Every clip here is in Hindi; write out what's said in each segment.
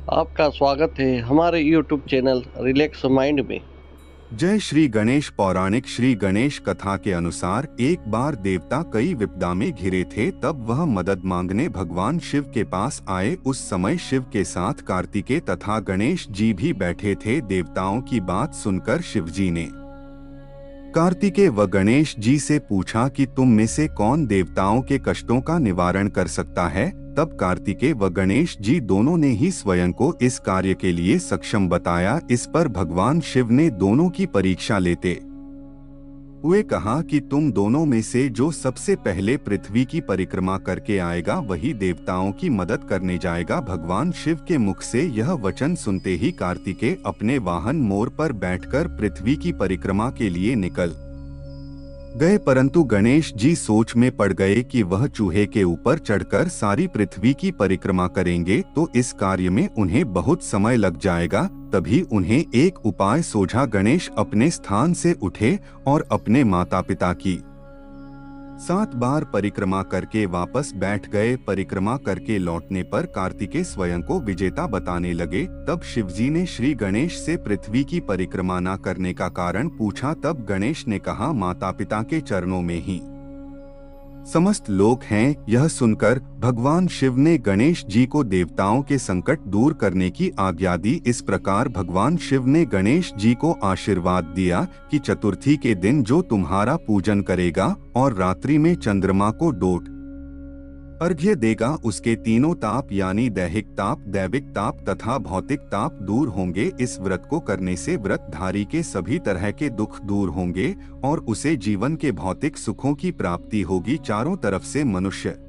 आपका स्वागत है हमारे YouTube चैनल रिलैक्स माइंड में। जय श्री गणेश। पौराणिक श्री गणेश कथा के अनुसार एक बार देवता कई विपदा में घिरे थे, तब वह मदद मांगने भगवान शिव के पास आए। उस समय शिव के साथ कार्तिकेय तथा गणेश जी भी बैठे थे। देवताओं की बात सुनकर शिव जी ने कार्तिकेय व गणेश जी से पूछा कि तुम में से कौन देवताओं के कष्टों का निवारण कर सकता है। तब कार्तिकेय व गणेश जी दोनों ने ही स्वयं को इस कार्य के लिए सक्षम बताया। इस पर भगवान शिव ने दोनों की परीक्षा लेते हुए कहा कि तुम दोनों में से जो सबसे पहले पृथ्वी की परिक्रमा करके आएगा वही देवताओं की मदद करने जाएगा। भगवान शिव के मुख से यह वचन सुनते ही कार्तिकेय अपने वाहन मोर पर बैठकर पृथ्वी की परिक्रमा के लिए निकल गए, परंतु गणेश जी सोच में पड़ गए कि वह चूहे के ऊपर चढ़कर सारी पृथ्वी की परिक्रमा करेंगे तो इस कार्य में उन्हें बहुत समय लग जाएगा। तभी उन्हें एक उपाय सूझा। गणेश अपने स्थान से उठे और अपने माता पिता की 7 बार परिक्रमा करके वापस बैठ गए। परिक्रमा करके लौटने पर कार्तिकेय स्वयं को विजेता बताने लगे। तब शिवजी ने श्री गणेश से पृथ्वी की परिक्रमा न करने का कारण पूछा। तब गणेश ने कहा, माता पिता के चरणों में ही समस्त लोक हैं। यह सुनकर भगवान शिव ने गणेश जी को देवताओं के संकट दूर करने की आज्ञा दी। इस प्रकार भगवान शिव ने गणेश जी को आशीर्वाद दिया कि चतुर्थी के दिन जो तुम्हारा पूजन करेगा और रात्रि में चंद्रमा को डोट अर्घ्य देगा उसके तीनों ताप यानी दैहिक ताप, दैविक ताप तथा भौतिक ताप दूर होंगे। इस व्रत को करने से व्रतधारी के सभी तरह के दुख दूर होंगे और उसे जीवन के भौतिक सुखों की प्राप्ति होगी। चारों तरफ से मनुष्य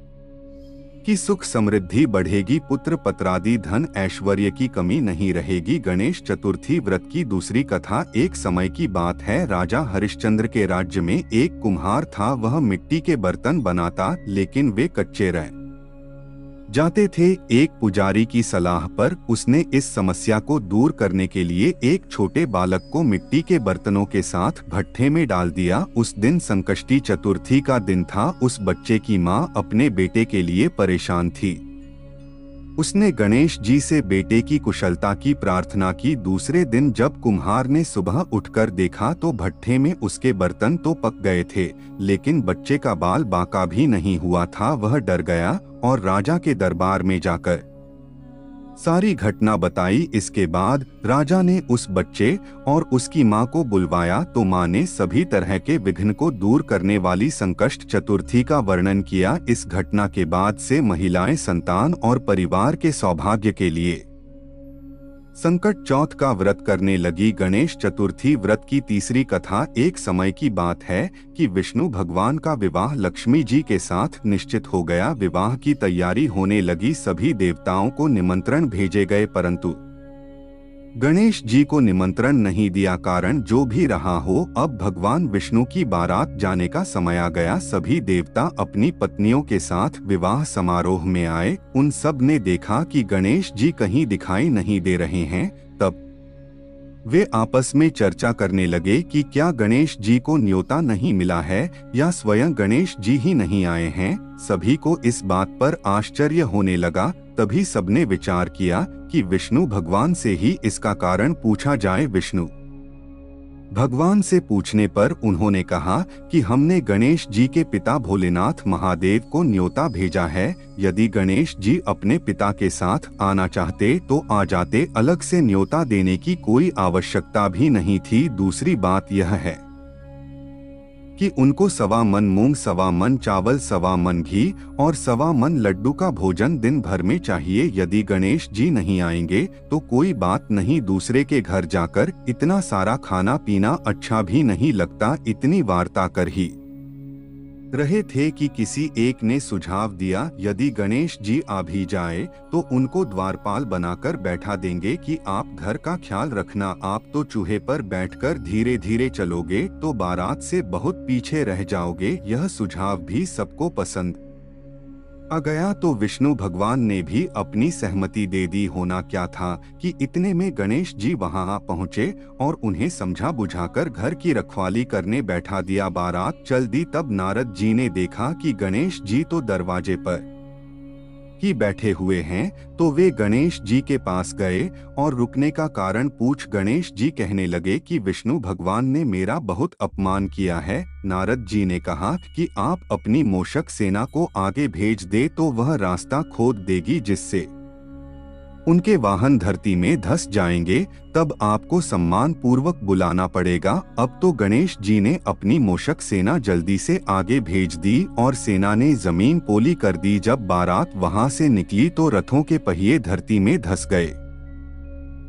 की सुख समृद्धि बढ़ेगी, पुत्र पत्रादि धन ऐश्वर्य की कमी नहीं रहेगी। गणेश चतुर्थी व्रत की दूसरी कथा। एक समय की बात है, राजा हरिश्चंद्र के राज्य में एक कुम्हार था। वह मिट्टी के बर्तन बनाता, लेकिन वे कच्चे रह जाते थे। एक पुजारी की सलाह पर उसने इस समस्या को दूर करने के लिए एक छोटे बालक को मिट्टी के बर्तनों के साथ भट्ठे में डाल दिया। उस दिन संकष्टी चतुर्थी का दिन था। उस बच्चे की माँ अपने बेटे के लिए परेशान थी। उसने गणेश जी से बेटे की कुशलता की प्रार्थना की। दूसरे दिन जब कुम्हार ने सुबह उठकर देखा तो भट्ठे में उसके बर्तन तो पक गए थे, लेकिन बच्चे का बाल बांका भी नहीं हुआ था। वह डर गया और राजा के दरबार में जाकर सारी घटना बताई। इसके बाद राजा ने उस बच्चे और उसकी मां को बुलवाया तो मां ने सभी तरह के विघ्न को दूर करने वाली संकष्ट चतुर्थी का वर्णन किया। इस घटना के बाद से महिलाएं संतान और परिवार के सौभाग्य के लिए संकट चौथ का व्रत करने लगी। गणेश चतुर्थी व्रत की तीसरी कथा। एक समय की बात है कि विष्णु भगवान का विवाह लक्ष्मी जी के साथ निश्चित हो गया। विवाह की तैयारी होने लगी। सभी देवताओं को निमंत्रण भेजे गए, परंतु गणेश जी को निमंत्रण नहीं दिया। कारण जो भी रहा हो, अब भगवान विष्णु की बारात जाने का समय आ गया। सभी देवता अपनी पत्नियों के साथ विवाह समारोह में आए। उन सब ने देखा कि गणेश जी कहीं दिखाई नहीं दे रहे हैं। तब वे आपस में चर्चा करने लगे कि क्या गणेश जी को न्योता नहीं मिला है या स्वयं गणेश जी ही नहीं आए हैं। सभी को इस बात पर आश्चर्य होने लगा। तभी सबने विचार किया कि विष्णु भगवान से ही इसका कारण पूछा जाए। विष्णु भगवान से पूछने पर उन्होंने कहा कि हमने गणेश जी के पिता भोलेनाथ महादेव को न्योता भेजा है। यदि गणेश जी अपने पिता के साथ आना चाहते तो आ जाते, अलग से न्योता देने की कोई आवश्यकता भी नहीं थी। दूसरी बात यह है कि उनको 1.25 मन मूंग, 1.25 मन चावल, 1.25 मन घी और 1.25 मन लड्डू का भोजन दिन भर में चाहिए। यदि गणेश जी नहीं आएंगे तो कोई बात नहीं, दूसरे के घर जाकर इतना सारा खाना पीना अच्छा भी नहीं लगता। इतनी वार्ता कर ही रहे थे कि किसी एक ने सुझाव दिया, यदि गणेश जी आ भी जाए तो उनको द्वारपाल बनाकर बैठा देंगे कि आप घर का ख्याल रखना। आप तो चूहे पर बैठकर धीरे धीरे चलोगे तो बारात से बहुत पीछे रह जाओगे। यह सुझाव भी सबको पसंद आ गया तो विष्णु भगवान ने भी अपनी सहमति दे दी। होना क्या था कि इतने में गणेश जी वहां आ पहुंचे और उन्हें समझा बुझाकर घर की रखवाली करने बैठा दिया। बारात चल दी। तब नारद जी ने देखा कि गणेश जी तो दरवाजे पर कि बैठे हुए हैं, तो वे गणेश जी के पास गए और रुकने का कारण पूछ गणेश जी कहने लगे कि विष्णु भगवान ने मेरा बहुत अपमान किया है। नारद जी ने कहा कि आप अपनी मूषक सेना को आगे भेज दे तो वह रास्ता खोद देगी, जिससे उनके वाहन धरती में धंस जाएंगे, तब आपको सम्मान पूर्वक बुलाना पड़ेगा। अब तो गणेश जी ने अपनी मूषक सेना जल्दी से आगे भेज दी और सेना ने जमीन पोली कर दी। जब बारात वहां से निकली तो रथों के पहिए धरती में धंस गए।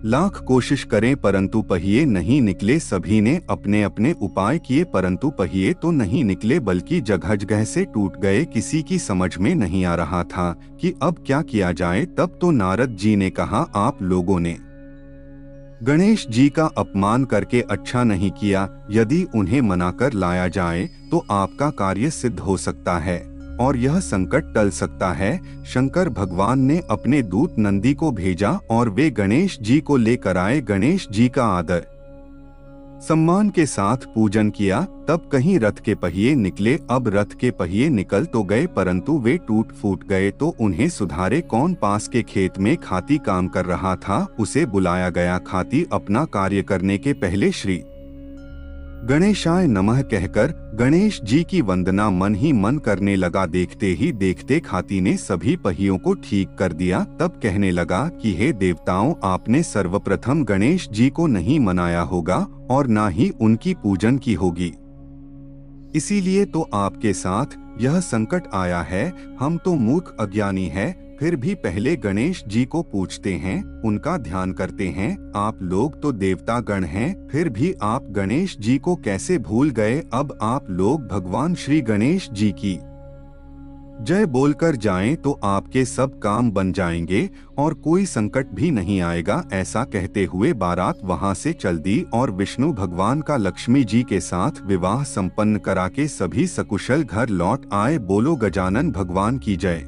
लाख कोशिश करें परंतु पहिए नहीं निकले। सभी ने अपने अपने उपाय किए परंतु पहिए तो नहीं निकले, बल्कि जगह जगह से टूट गए। किसी की समझ में नहीं आ रहा था कि अब क्या किया जाए। तब तो नारद जी ने कहा, आप लोगों ने गणेश जी का अपमान करके अच्छा नहीं किया। यदि उन्हें मनाकर लाया जाए तो आपका कार्य सिद्ध हो सकता है और यह संकट टल सकता है। शंकर भगवान ने अपने दूत नंदी को भेजा और वे गणेश जी को लेकर आए। गणेश जी का आदर सम्मान के साथ पूजन किया। तब कहीं रथ के पहिए निकले। अब रथ के पहिए निकल तो गए परंतु वे टूट फूट गए, तो उन्हें सुधारे कौन? पास के खेत में खाती काम कर रहा था, उसे बुलाया गया। खाती अपना कार्य करने के पहले श्री गणेशाय नमः कहकर गणेश जी की वंदना मन ही मन करने लगा। देखते ही देखते खाती ने सभी पहियों को ठीक कर दिया। तब कहने लगा कि हे देवताओं, आपने सर्वप्रथम गणेश जी को नहीं मनाया होगा और ना ही उनकी पूजन की होगी, इसीलिए तो आपके साथ यह संकट आया है। हम तो मूर्ख अज्ञानी है, फिर भी पहले गणेश जी को पूजते हैं, उनका ध्यान करते हैं। आप लोग तो देवता गण हैं, फिर भी आप गणेश जी को कैसे भूल गए? अब आप लोग भगवान श्री गणेश जी की जय बोलकर जाएं तो आपके सब काम बन जाएंगे और कोई संकट भी नहीं आएगा। ऐसा कहते हुए बारात वहां से चल दी और विष्णु भगवान का लक्ष्मी जी के साथ विवाह संपन्न करा के सभी सकुशल घर लौट आए। बोलो गजानन भगवान की जय।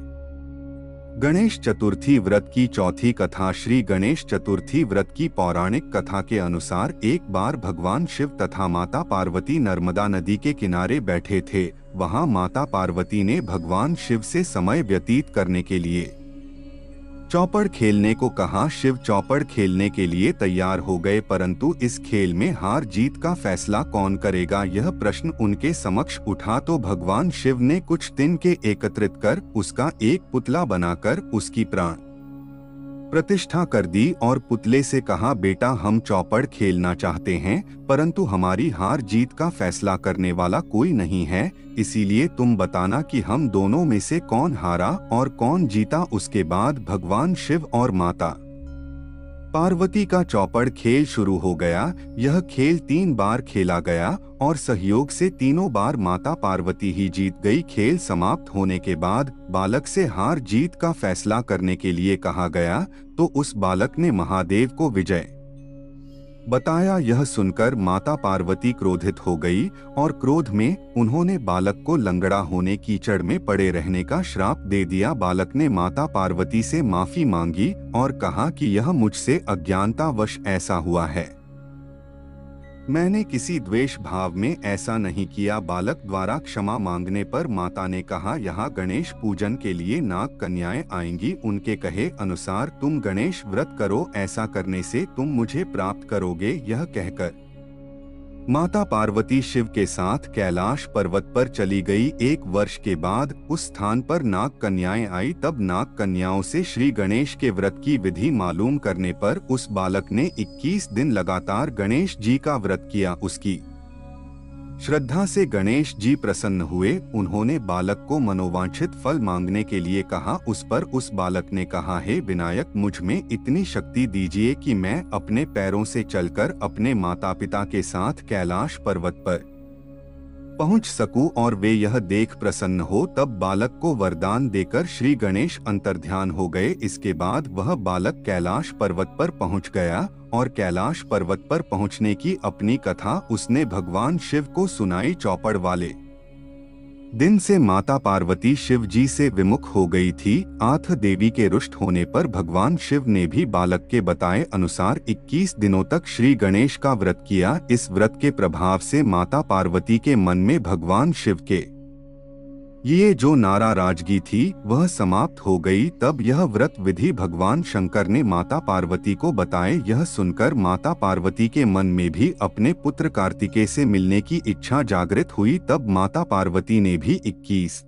गणेश चतुर्थी व्रत की चौथी कथा। श्री गणेश चतुर्थी व्रत की पौराणिक कथा के अनुसार एक बार भगवान शिव तथा माता पार्वती नर्मदा नदी के किनारे बैठे थे। वहां माता पार्वती ने भगवान शिव से समय व्यतीत करने के लिए चौपड़ खेलने को कहा। शिव चौपड़ खेलने के लिए तैयार हो गए, परंतु इस खेल में हार जीत का फैसला कौन करेगा, यह प्रश्न उनके समक्ष उठा। तो भगवान शिव ने कुछ तिनके एकत्रित कर उसका एक पुतला बनाकर उसकी प्राण प्रतिष्ठा कर दी और पुतले से कहा, बेटा हम चौपड़ खेलना चाहते हैं परंतु हमारी हार जीत का फैसला करने वाला कोई नहीं है, इसीलिए तुम बताना कि हम दोनों में से कौन हारा और कौन जीता। उसके बाद भगवान शिव और माता पार्वती का चौपड़ खेल शुरू हो गया। यह खेल 3 बार खेला गया और सहयोग से तीनों बार माता पार्वती ही जीत गई। खेल समाप्त होने के बाद बालक से हार जीत का फैसला करने के लिए कहा गया, तो उस बालक ने महादेव को विजय बताया। यह सुनकर माता पार्वती क्रोधित हो गई और क्रोध में उन्होंने बालक को लंगड़ा होने कीचड़ में पड़े रहने का श्राप दे दिया। बालक ने माता पार्वती से माफी मांगी और कहा कि यह मुझसे अज्ञानतावश ऐसा हुआ है, मैंने किसी द्वेष भाव में ऐसा नहीं किया। बालक द्वारा क्षमा मांगने पर माता ने कहा, यहाँ गणेश पूजन के लिए नाग कन्याएं आएंगी, उनके कहे अनुसार तुम गणेश व्रत करो, ऐसा करने से तुम मुझे प्राप्त करोगे। यह कहकर माता पार्वती शिव के साथ कैलाश पर्वत पर चली गई। 1 वर्ष के बाद उस स्थान पर नाग कन्याएं आई। तब नाग कन्याओं से श्री गणेश के व्रत की विधि मालूम करने पर उस बालक ने 21 दिन लगातार गणेश जी का व्रत किया। उसकी श्रद्धा से गणेश जी प्रसन्न हुए। उन्होंने बालक को मनोवांछित फल मांगने के लिए कहा। उस पर उस बालक ने कहा, हे विनायक, मुझ में इतनी शक्ति दीजिए कि मैं अपने पैरों से चलकर अपने माता पिता के साथ कैलाश पर्वत पर पहुंच सकूं और वे यह देख प्रसन्न हो। तब बालक को वरदान देकर श्री गणेश अंतर्ध्यान हो गए। इसके बाद वह बालक कैलाश पर्वत पर पहुंच गया और कैलाश पर्वत पर पहुंचने की अपनी कथा उसने भगवान शिव को सुनाई। चौपड़ वाले दिन से माता पार्वती शिव जी से विमुख हो गई थी। आठ देवी के रुष्ट होने पर भगवान शिव ने भी बालक के बताए अनुसार 21 दिनों तक श्री गणेश का व्रत किया। इस व्रत के प्रभाव से माता पार्वती के मन में भगवान शिव के ये जो नाराजगी थी वह समाप्त हो गई। तब यह व्रत विधि भगवान शंकर ने माता पार्वती को बताए। यह सुनकर माता पार्वती के मन में भी अपने पुत्र कार्तिकेय से मिलने की इच्छा जागृत हुई। तब माता पार्वती ने भी 21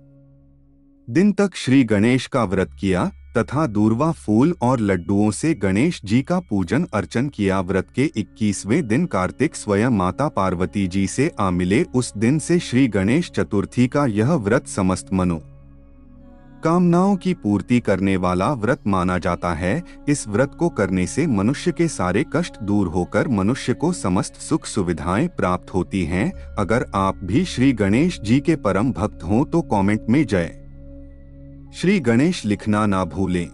दिन तक श्री गणेश का व्रत किया तथा दूर्वा फूल और लड्डुओं से गणेश जी का पूजन अर्चन किया। व्रत के 21वें दिन कार्तिक स्वयं माता पार्वती जी से आ मिले। उस दिन से श्री गणेश चतुर्थी का यह व्रत समस्त मनो कामनाओं की पूर्ति करने वाला व्रत माना जाता है। इस व्रत को करने से मनुष्य के सारे कष्ट दूर होकर मनुष्य को समस्त सुख सुविधाएं प्राप्त होती हैं। अगर आप भी श्री गणेश जी के परम भक्त हों तो कमेंट में जय श्री गणेश लिखना ना भूलें।